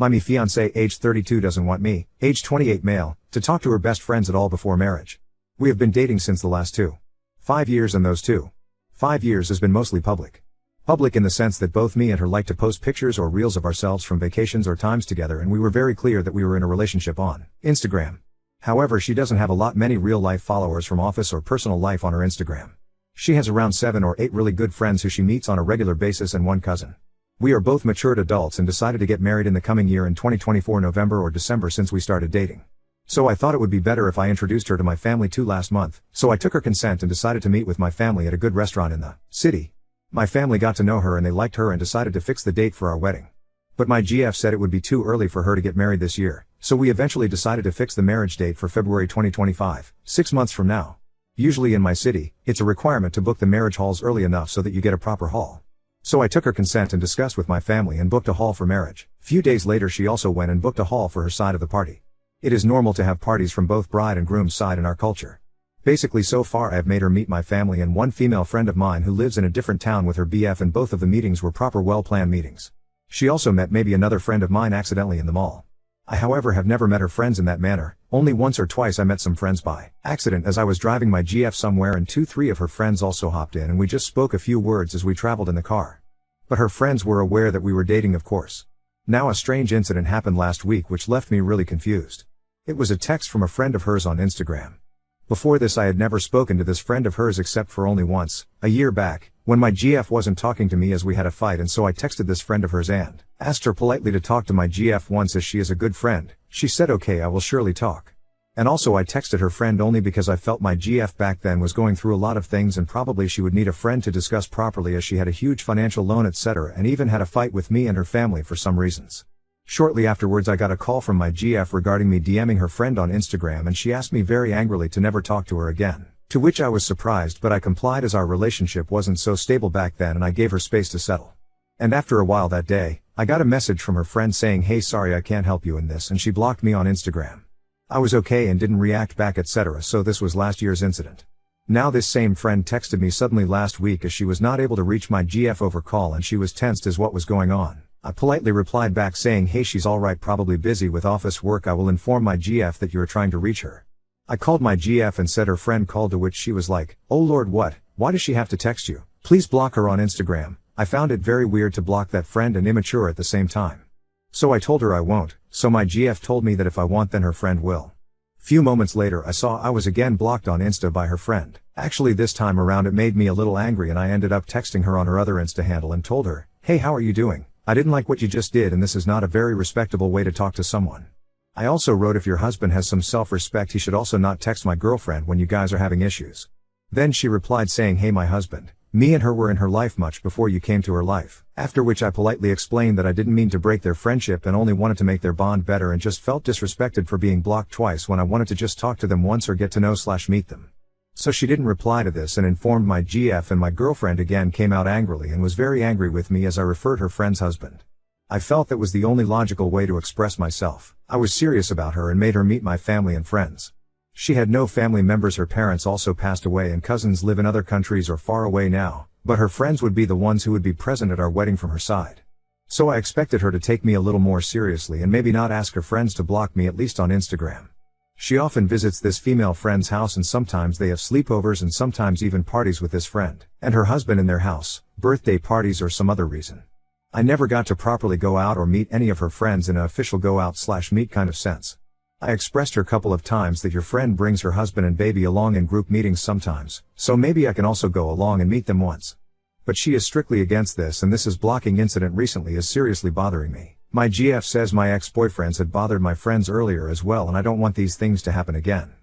My fiancée age 32 doesn't want me, age 28 male, to talk to her best friends at all before marriage. We have been dating since the last 5 years, and those 5 years has been mostly public. Public in the sense that both me and her like to post pictures or reels of ourselves from vacations or times together, and we were very clear that we were in a relationship on Instagram. However, she doesn't have many real-life followers from office or personal life on her Instagram. She has around 7 or 8 really good friends who she meets on a regular basis and one cousin. We are both matured adults and decided to get married in the coming year in 2024 November or December since we started dating. So I thought it would be better if I introduced her to my family too last month, so I took her consent and decided to meet with my family at a good restaurant in the city. My family got to know her and they liked her and decided to fix the date for our wedding. But my GF said it would be too early for her to get married this year, so we eventually decided to fix the marriage date for February 2025, 6 months from now. Usually in my city, it's a requirement to book the marriage halls early enough so that you get a proper hall. So I took her consent and discussed with my family and booked a hall for marriage. Few days later she also went and booked a hall for her side of the party. It is normal to have parties from both bride and groom's side in our culture. Basically so far I have made her meet my family and one female friend of mine who lives in a different town with her BF, and both of the meetings were proper well-planned meetings. She also met maybe another friend of mine accidentally in the mall. I however have never met her friends in that manner, only once or twice I met some friends by accident as I was driving my GF somewhere, and 2-3 of her friends also hopped in and we just spoke a few words as we traveled in the car. But her friends were aware that we were dating, of course. Now a strange incident happened last week which left me really confused. It was a text from a friend of hers on Instagram. Before this I had never spoken to this friend of hers except for only once, a year back, when my GF wasn't talking to me as we had a fight, and so I texted this friend of hers and asked her politely to talk to my GF once as she is a good friend. She said okay, I will surely talk. And also I texted her friend only because I felt my GF back then was going through a lot of things and probably she would need a friend to discuss properly as she had a huge financial loan etc., and even had a fight with me and her family for some reasons. Shortly afterwards I got a call from my GF regarding me DMing her friend on Instagram, and she asked me very angrily to never talk to her again. To which I was surprised, but I complied as our relationship wasn't so stable back then and I gave her space to settle. And after a while that day, I got a message from her friend saying hey sorry I can't help you in this, and she blocked me on Instagram. I was okay and didn't react back etc., so this was last year's incident. Now this same friend texted me suddenly last week as she was not able to reach my GF over call and she was tensed as what was going on. I politely replied back saying hey she's alright, probably busy with office work, I will inform my GF that you are trying to reach her. I called my GF and said her friend called, to which she was like, oh lord what, why does she have to text you? Please block her on Instagram. I found it very weird to block that friend and immature at the same time. So I told her I won't, so my GF told me that if I want then her friend will. Few moments later I saw I was again blocked on Insta by her friend. Actually this time around it made me a little angry and I ended up texting her on her other Insta handle and told her, hey how are you doing? I didn't like what you just did and this is not a very respectable way to talk to someone. I also wrote if your husband has some self-respect he should also not text my girlfriend when you guys are having issues. Then she replied saying hey my husband, me and her were in her life much before you came to her life. After which I politely explained that I didn't mean to break their friendship and only wanted to make their bond better and just felt disrespected for being blocked twice when I wanted to just talk to them once or get to know / meet them. So she didn't reply to this and informed my GF, and my girlfriend again came out angrily and was very angry with me as I referred her friend's husband. I felt that was the only logical way to express myself. I was serious about her and made her meet my family and friends. She had no family members, her parents also passed away and cousins live in other countries or far away now, but her friends would be the ones who would be present at our wedding from her side. So I expected her to take me a little more seriously and maybe not ask her friends to block me, at least on Instagram. She often visits this female friend's house and sometimes they have sleepovers and sometimes even parties with this friend and her husband in their house, birthday parties or some other reason. I never got to properly go out or meet any of her friends in an official go out / meet kind of sense. I expressed her a couple of times that your friend brings her husband and baby along in group meetings sometimes, so maybe I can also go along and meet them once. But she is strictly against this, and this blocking incident recently is seriously bothering me. My GF says my ex-boyfriends had bothered my friends earlier as well and I don't want these things to happen again.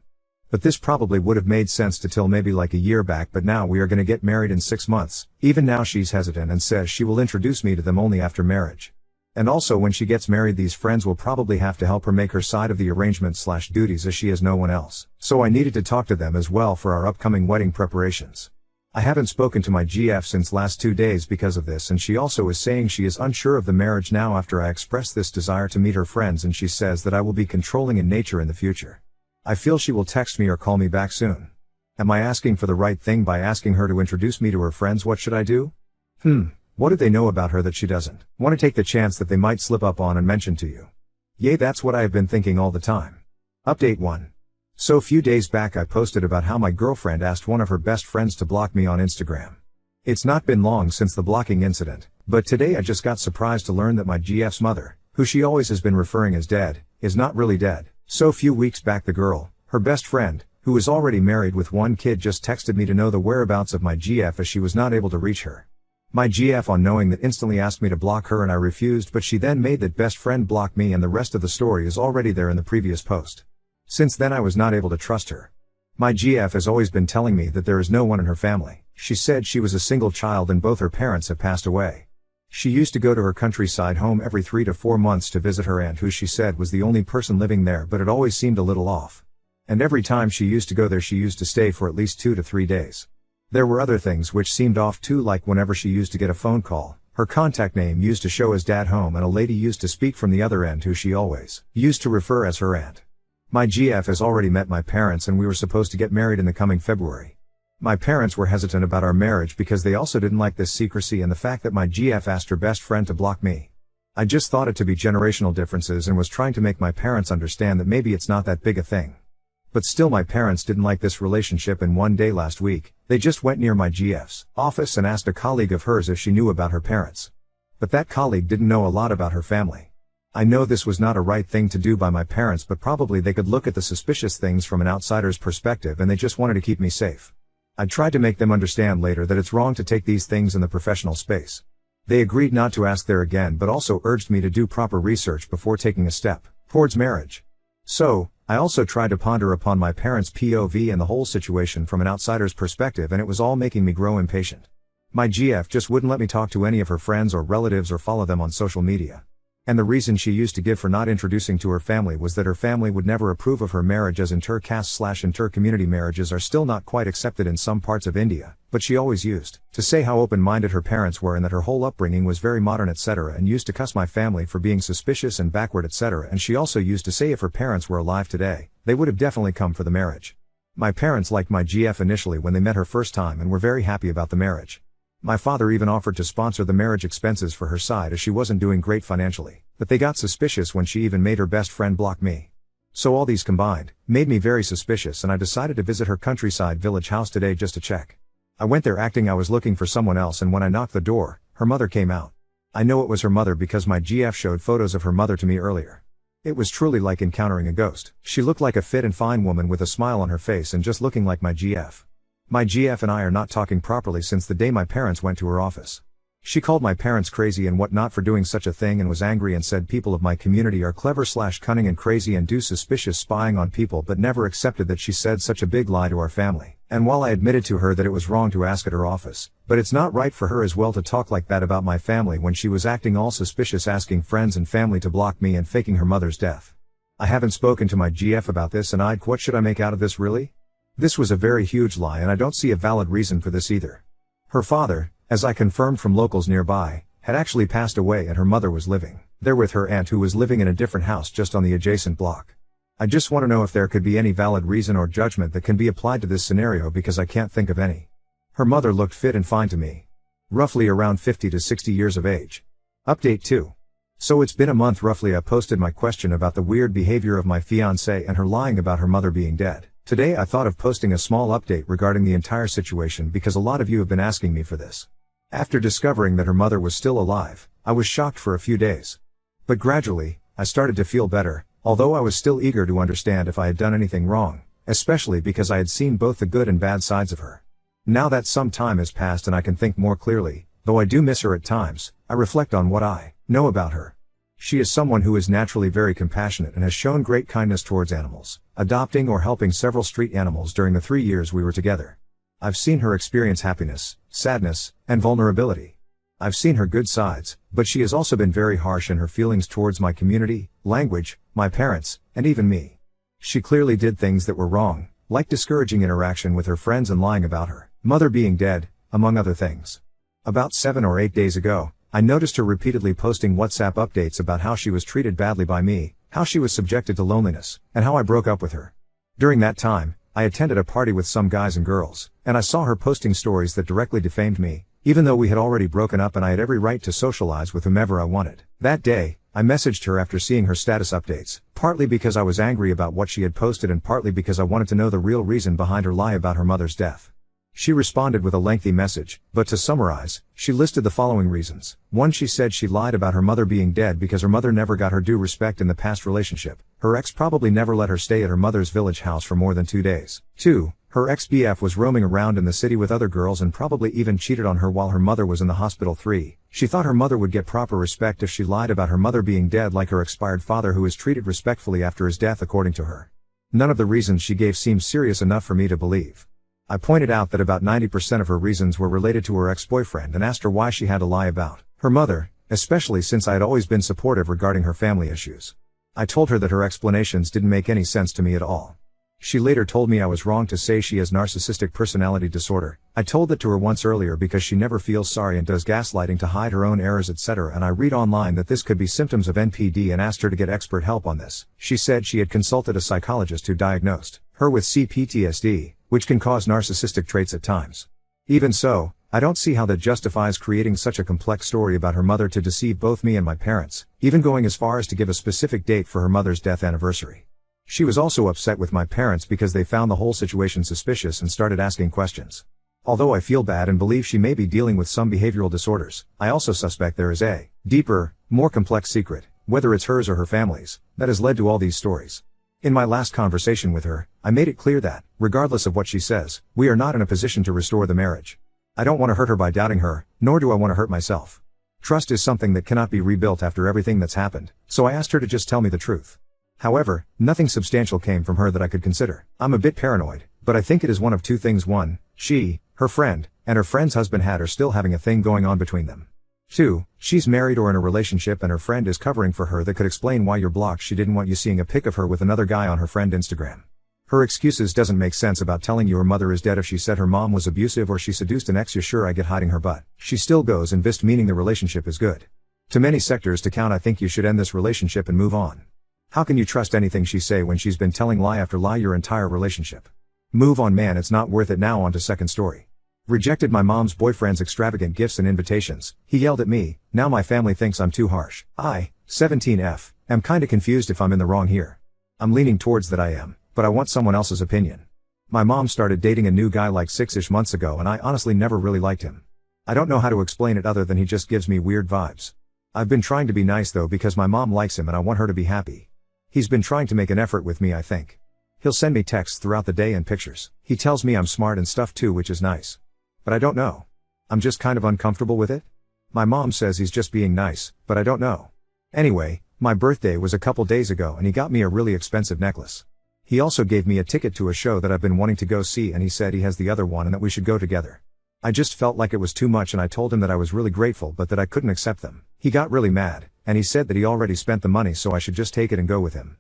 But this probably would have made sense to till maybe like a year back, but now we are going to get married in 6 months. Even now she's hesitant and says she will introduce me to them only after marriage. And also when she gets married these friends will probably have to help her make her side of the arrangement / duties as she has no one else. So I needed to talk to them as well for our upcoming wedding preparations. I haven't spoken to my GF since last 2 days because of this, and she also is saying she is unsure of the marriage now after I expressed this desire to meet her friends, and she says that I will be controlling in nature in the future. I feel she will text me or call me back soon. Am I asking for the right thing by asking her to introduce me to her friends? What should I do? What do they know about her that she doesn't want to take the chance that they might slip up on and mention to you? Yay, that's what I have been thinking all the time. Update 1. So a few days back I posted about how my girlfriend asked one of her best friends to block me on Instagram. It's not been long since the blocking incident, but today I just got surprised to learn that my GF's mother, who she always has been referring as dead, is not really dead. So a few weeks back the girl, her best friend, who is already married with one kid, just texted me to know the whereabouts of my GF as she was not able to reach her. My GF, on knowing that, instantly asked me to block her and I refused, but she then made that best friend block me, and the rest of the story is already there in the previous post. Since then I was not able to trust her. My GF has always been telling me that there is no one in her family. She said she was a single child and both her parents have passed away. She used to go to her countryside home every 3 to 4 months to visit her aunt, who she said was the only person living there, but it always seemed a little off. And every time she used to go there she used to stay for at least 2 to 3 days. There were other things which seemed off too, like whenever she used to get a phone call, her contact name used to show as Dad Home and a lady used to speak from the other end who she always used to refer as her aunt. My GF has already met my parents and we were supposed to get married in the coming February. My parents were hesitant about our marriage because they also didn't like this secrecy and the fact that my GF asked her best friend to block me. I just thought it to be generational differences and was trying to make my parents understand that maybe it's not that big a thing. But still, my parents didn't like this relationship, and one day last week, they just went near my GF's office and asked a colleague of hers if she knew about her parents. But that colleague didn't know a lot about her family. I know this was not a right thing to do by my parents, but probably they could look at the suspicious things from an outsider's perspective and they just wanted to keep me safe. I tried to make them understand later that it's wrong to take these things in the professional space. They agreed not to ask there again, but also urged me to do proper research before taking a step towards marriage. So, I also tried to ponder upon my parents' POV and the whole situation from an outsider's perspective, and it was all making me grow impatient. My GF just wouldn't let me talk to any of her friends or relatives or follow them on social media. And the reason she used to give for not introducing to her family was that her family would never approve of her marriage, as inter-caste/inter-community marriages are still not quite accepted in some parts of India, but she always used to say how open-minded her parents were and that her whole upbringing was very modern, etc., and used to cuss my family for being suspicious and backward, etc., and she also used to say if her parents were alive today, they would have definitely come for the marriage. My parents liked my GF initially when they met her first time and were very happy about the marriage. My father even offered to sponsor the marriage expenses for her side as she wasn't doing great financially, but they got suspicious when she even made her best friend block me. So all these combined made me very suspicious, and I decided to visit her countryside village house today just to check. I went there acting I was looking for someone else, and when I knocked the door, her mother came out. I know it was her mother because my GF showed photos of her mother to me earlier. It was truly like encountering a ghost. She looked like a fit and fine woman with a smile on her face and just looking like my GF. My GF and I are not talking properly since the day my parents went to her office. She called my parents crazy and whatnot for doing such a thing and was angry and said people of my community are clever/cunning and crazy and do suspicious spying on people, but never accepted that she said such a big lie to our family. And while I admitted to her that it was wrong to ask at her office, but it's not right for her as well to talk like that about my family when she was acting all suspicious, asking friends and family to block me and faking her mother's death. I haven't spoken to my GF about this, and what should I make out of this really? This was a very huge lie and I don't see a valid reason for this either. Her father, as I confirmed from locals nearby, had actually passed away and her mother was living there with her aunt, who was living in a different house just on the adjacent block. I just want to know if there could be any valid reason or judgment that can be applied to this scenario, because I can't think of any. Her mother looked fit and fine to me. Roughly around 50 to 60 years of age. Update 2. So it's been a month roughly I posted my question about the weird behavior of my fiancée and her lying about her mother being dead. Today I thought of posting a small update regarding the entire situation because a lot of you have been asking me for this. After discovering that her mother was still alive, I was shocked for a few days. But gradually, I started to feel better, although I was still eager to understand if I had done anything wrong, especially because I had seen both the good and bad sides of her. Now that some time has passed and I can think more clearly, though I do miss her at times, I reflect on what I know about her. She is someone who is naturally very compassionate and has shown great kindness towards animals, adopting or helping several street animals during the 3 years we were together. I've seen her experience happiness, sadness, and vulnerability. I've seen her good sides, but she has also been very harsh in her feelings towards my community, language, my parents, and even me. She clearly did things that were wrong, like discouraging interaction with her friends and lying about her mother being dead, among other things. About 7 or 8 days ago, I noticed her repeatedly posting WhatsApp updates about how she was treated badly by me, how she was subjected to loneliness, and how I broke up with her. During that time, I attended a party with some guys and girls, and I saw her posting stories that directly defamed me, even though we had already broken up and I had every right to socialize with whomever I wanted. That day, I messaged her after seeing her status updates, partly because I was angry about what she had posted and partly because I wanted to know the real reason behind her lie about her mother's death. She responded with a lengthy message, but to summarize, she listed the following reasons. 1. She said she lied about her mother being dead because her mother never got her due respect in the past relationship. Her ex probably never let her stay at her mother's village house for more than 2 days. 2. Her ex-BF was roaming around in the city with other girls and probably even cheated on her while her mother was in the hospital. 3. She thought her mother would get proper respect if she lied about her mother being dead like her expired father, who was treated respectfully after his death according to her. None of the reasons she gave seemed serious enough for me to believe. I pointed out that about 90% of her reasons were related to her ex-boyfriend and asked her why she had to lie about her mother, especially since I had always been supportive regarding her family issues. I told her that her explanations didn't make any sense to me at all. She later told me I was wrong to say she has narcissistic personality disorder. I told that to her once earlier because she never feels sorry and does gaslighting to hide her own errors, etc. And I read online that this could be symptoms of NPD and asked her to get expert help on this. She said she had consulted a psychologist who diagnosed her with CPTSD, which can cause narcissistic traits at times. Even so, I don't see how that justifies creating such a complex story about her mother to deceive both me and my parents, even going as far as to give a specific date for her mother's death anniversary. She was also upset with my parents because they found the whole situation suspicious and started asking questions. Although I feel bad and believe she may be dealing with some behavioral disorders, I also suspect there is a deeper, more complex secret, whether it's hers or her family's, that has led to all these stories. In my last conversation with her, I made it clear that, regardless of what she says, we are not in a position to restore the marriage. I don't want to hurt her by doubting her, nor do I want to hurt myself. Trust is something that cannot be rebuilt after everything that's happened, so I asked her to just tell me the truth. However, nothing substantial came from her that I could consider. I'm a bit paranoid, but I think it is one of two things. 1, she, her friend, and her friend's husband are still having a thing going on between them. 2, she's married or in a relationship and her friend is covering for her. That could explain why you're blocked. She didn't want you seeing a pic of her with another guy on her friend Instagram. Her excuses doesn't make sense about telling you her mother is dead. If she said her mom was abusive or she seduced an ex, you're sure I get hiding her, but she still goes and vist, meaning the relationship is good. To many sectors to count. I think you should end this relationship and move on. How can you trust anything she say when she's been telling lie after lie your entire relationship? Move on, man, it's not worth it. Now on to second story. Rejected my mom's boyfriend's extravagant gifts and invitations. He yelled at me. Now my family thinks I'm too harsh. I, 17F, am kinda confused if I'm in the wrong here. I'm leaning towards that I am, but I want someone else's opinion. My mom started dating a new guy like 6-ish months ago and I honestly never really liked him. I don't know how to explain it other than he just gives me weird vibes. I've been trying to be nice though because my mom likes him and I want her to be happy. He's been trying to make an effort with me, I think. He'll send me texts throughout the day and pictures. He tells me I'm smart and stuff too, which is nice. But I don't know. I'm just kind of uncomfortable with it. My mom says he's just being nice, but I don't know. Anyway, my birthday was a couple days ago and he got me a really expensive necklace. He also gave me a ticket to a show that I've been wanting to go see and he said he has the other one and that we should go together. I just felt like it was too much and I told him that I was really grateful but that I couldn't accept them. He got really mad, and he said that he already spent the money so I should just take it and go with him.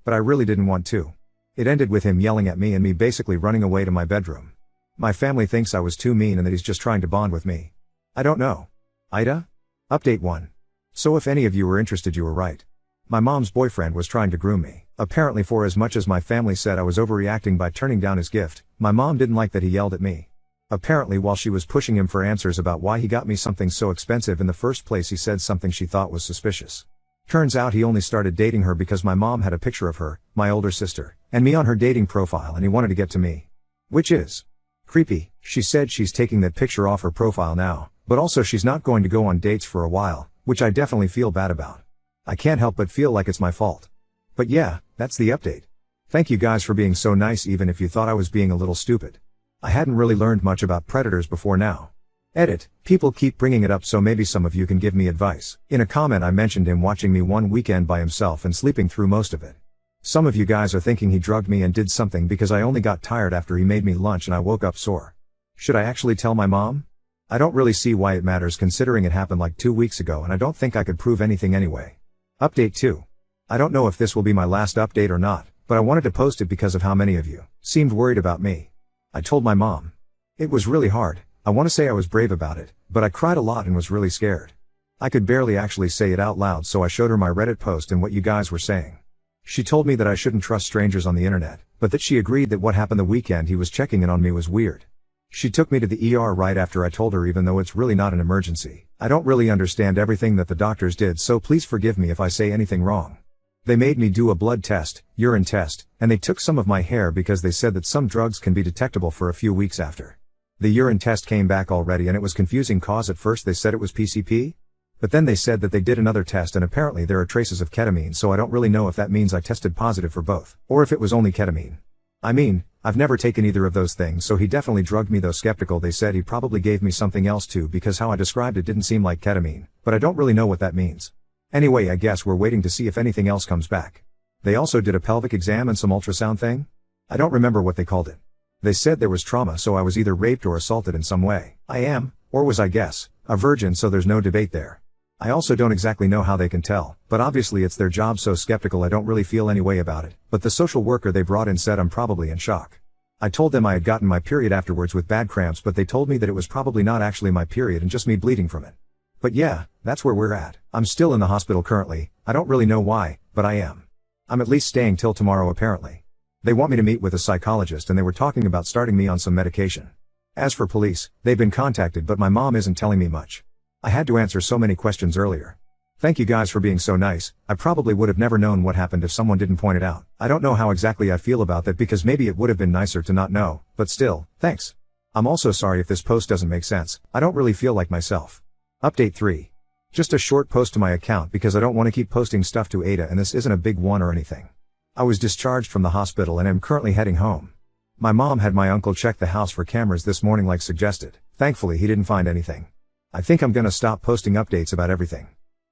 But I really didn't want to. It ended with him yelling at me and me basically running away to my bedroom. My family thinks I was too mean and that he's just trying to bond with me. I don't know. Ida? Update 1. So if any of you were interested, you were right. My mom's boyfriend was trying to groom me. Apparently, for as much as my family said I was overreacting by turning down his gift, my mom didn't like that he yelled at me. Apparently, while she was pushing him for answers about why he got me something so expensive in the first place, he said something she thought was suspicious. Turns out he only started dating her because my mom had a picture of her, my older sister, and me on her dating profile and he wanted to get to me. Which is creepy. She said she's taking that picture off her profile now, but also she's not going to go on dates for a while, which I definitely feel bad about. I can't help but feel like it's my fault. But yeah, that's the update. Thank you guys for being so nice even if you thought I was being a little stupid. I hadn't really learned much about predators before now. Edit, people keep bringing it up so maybe some of you can give me advice. In a comment I mentioned him watching me one weekend by himself and sleeping through most of it. Some of you guys are thinking he drugged me and did something because I only got tired after he made me lunch and I woke up sore. Should I actually tell my mom? I don't really see why it matters considering it happened like 2 weeks ago and I don't think I could prove anything anyway. Update 2. I don't know if this will be my last update or not, but I wanted to post it because of how many of you seemed worried about me. I told my mom. It was really hard. I want to say I was brave about it, but I cried a lot and was really scared. I could barely actually say it out loud, so I showed her my Reddit post and what you guys were saying. She told me that I shouldn't trust strangers on the internet, but that she agreed that what happened the weekend he was checking in on me was weird. She took me to the ER right after I told her even though it's really not an emergency. I don't really understand everything that the doctors did, so please forgive me if I say anything wrong. They made me do a blood test, urine test, and they took some of my hair because they said that some drugs can be detectable for a few weeks after. The urine test came back already and it was confusing cause at first they said it was PCP. But then they said that they did another test and apparently there are traces of ketamine, so I don't really know if that means I tested positive for both, or if it was only ketamine. I mean, I've never taken either of those things, so he definitely drugged me, though skeptical they said he probably gave me something else too because how I described it didn't seem like ketamine, but I don't really know what that means. Anyway, I guess we're waiting to see if anything else comes back. They also did a pelvic exam and some ultrasound thing? I don't remember what they called it. They said there was trauma, so I was either raped or assaulted in some way. I am, or was I guess, a virgin, so there's no debate there. I also don't exactly know how they can tell, but obviously it's their job, so skeptical I don't really feel any way about it, but the social worker they brought in said I'm probably in shock. I told them I had gotten my period afterwards with bad cramps, but they told me that it was probably not actually my period and just me bleeding from it. But yeah, that's where we're at. I'm still in the hospital currently, I don't really know why, but I am. I'm at least staying till tomorrow apparently. They want me to meet with a psychologist and they were talking about starting me on some medication. As for police, they've been contacted but my mom isn't telling me much. I had to answer so many questions earlier. Thank you guys for being so nice. I probably would have never known what happened if someone didn't point it out. I don't know how exactly I feel about that because maybe it would have been nicer to not know, but still, thanks. I'm also sorry if this post doesn't make sense. I don't really feel like myself. Update 3. Just a short post to my account because I don't want to keep posting stuff to Ada and this isn't a big one or anything. I was discharged from the hospital and am currently heading home. My mom had my uncle check the house for cameras this morning like suggested. Thankfully he didn't find anything. I think I'm gonna stop posting updates about everything.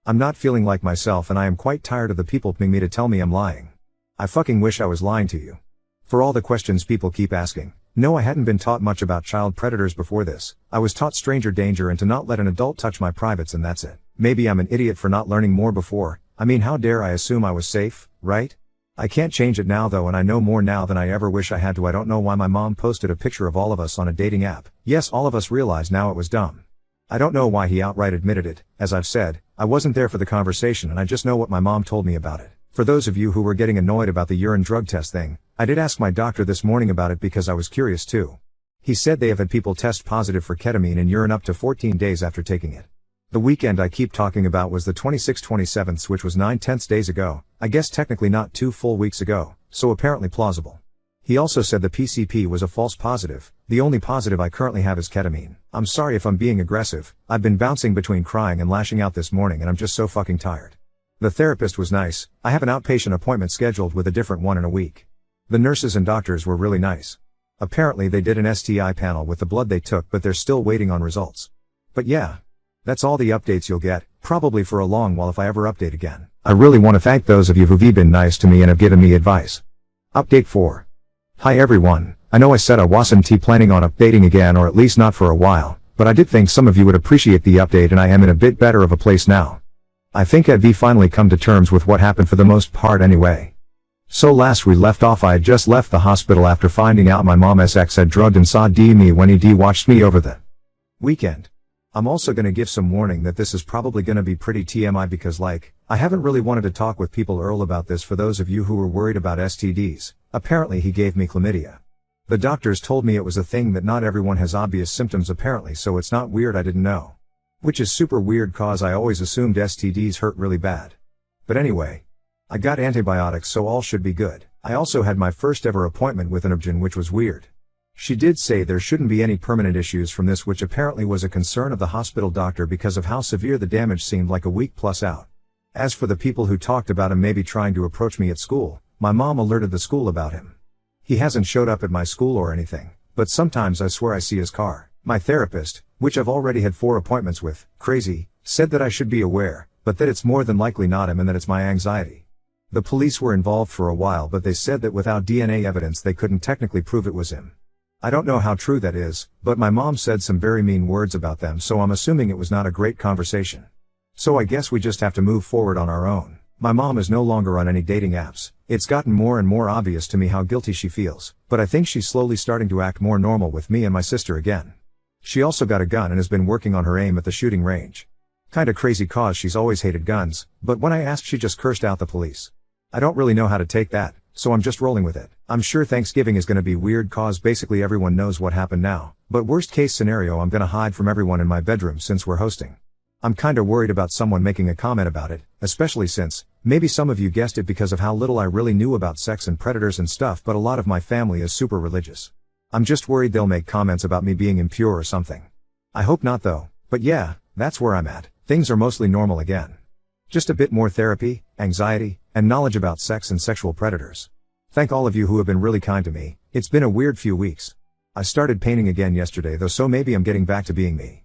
I'm not feeling like myself and I am quite tired of the people pinging me to tell me I'm lying. I fucking wish I was lying to you. For all the questions people keep asking. No, I hadn't been taught much about child predators before this. I was taught stranger danger and to not let an adult touch my privates and that's it. Maybe I'm an idiot for not learning more before. I mean, how dare I assume I was safe, right? I can't change it now though, and I know more now than I ever wish I had to. I don't know why my mom posted a picture of all of us on a dating app. Yes, all of us realize now it was dumb. I don't know why he outright admitted it. As I've said, I wasn't there for the conversation and I just know what my mom told me about it. For those of you who were getting annoyed about the urine drug test thing, I did ask my doctor this morning about it because I was curious too. He said they have had people test positive for ketamine in urine up to 14 days after taking it. The weekend I keep talking about was the 26-27th, which was 9/10 days ago. I guess technically not 2 full weeks ago, so apparently plausible. He also said the PCP was a false positive. The only positive I currently have is ketamine. I'm sorry if I'm being aggressive. I've been bouncing between crying and lashing out this morning and I'm just so fucking tired. The therapist was nice. I have an outpatient appointment scheduled with a different one in a week. The nurses and doctors were really nice. Apparently they did an STI panel with the blood they took, but they're still waiting on results. But yeah. That's all the updates you'll get, probably for a long while if I ever update again. I really want to thank those of you who've been nice to me and have given me advice. Update 4. Hi everyone. I know I said I wasn't planning on updating again, or at least not for a while, but I did think some of you would appreciate the update and I am in a bit better of a place now. I think I've finally come to terms with what happened for the most part anyway. So last we left off, I had just left the hospital after finding out my mom's ex had drugged and saw me when he watched me over the weekend. I'm also gonna give some warning that this is probably gonna be pretty TMI because I haven't really wanted to talk with people Earl about this. For those of you who were worried about STDs, apparently he gave me chlamydia. The doctors told me it was a thing that not everyone has obvious symptoms apparently, so it's not weird I didn't know. Which is super weird cause I always assumed STDs hurt really bad. But anyway. I got antibiotics so all should be good. I also had my first ever appointment with an OB-GYN, which was weird. She did say there shouldn't be any permanent issues from this, which apparently was a concern of the hospital doctor because of how severe the damage seemed, like a week plus out. As for the people who talked about him maybe trying to approach me at school, my mom alerted the school about him. He hasn't showed up at my school or anything, but sometimes I swear I see his car. My therapist, which I've already had 4 appointments with, crazy, said that I should be aware, but that it's more than likely not him and that it's my anxiety. The police were involved for a while, but they said that without DNA evidence they couldn't technically prove it was him. I don't know how true that is, but my mom said some very mean words about them, so I'm assuming it was not a great conversation. So I guess we just have to move forward on our own. My mom is no longer on any dating apps. It's gotten more and more obvious to me how guilty she feels, but I think she's slowly starting to act more normal with me and my sister again. She also got a gun and has been working on her aim at the shooting range. Kinda crazy cause she's always hated guns, but when I asked she just cursed out the police. I don't really know how to take that, so I'm just rolling with it. I'm sure Thanksgiving is gonna be weird cause basically everyone knows what happened now, but worst case scenario I'm gonna hide from everyone in my bedroom since we're hosting. I'm kinda worried about someone making a comment about it, especially since, maybe some of you guessed it because of how little I really knew about sex and predators and stuff, but a lot of my family is super religious. I'm just worried they'll make comments about me being impure or something. I hope not though, but yeah, that's where I'm at. Things are mostly normal again. Just a bit more therapy, anxiety, and knowledge about sex and sexual predators. Thank all of you who have been really kind to me. It's been a weird few weeks. I started painting again yesterday though, so maybe I'm getting back to being me.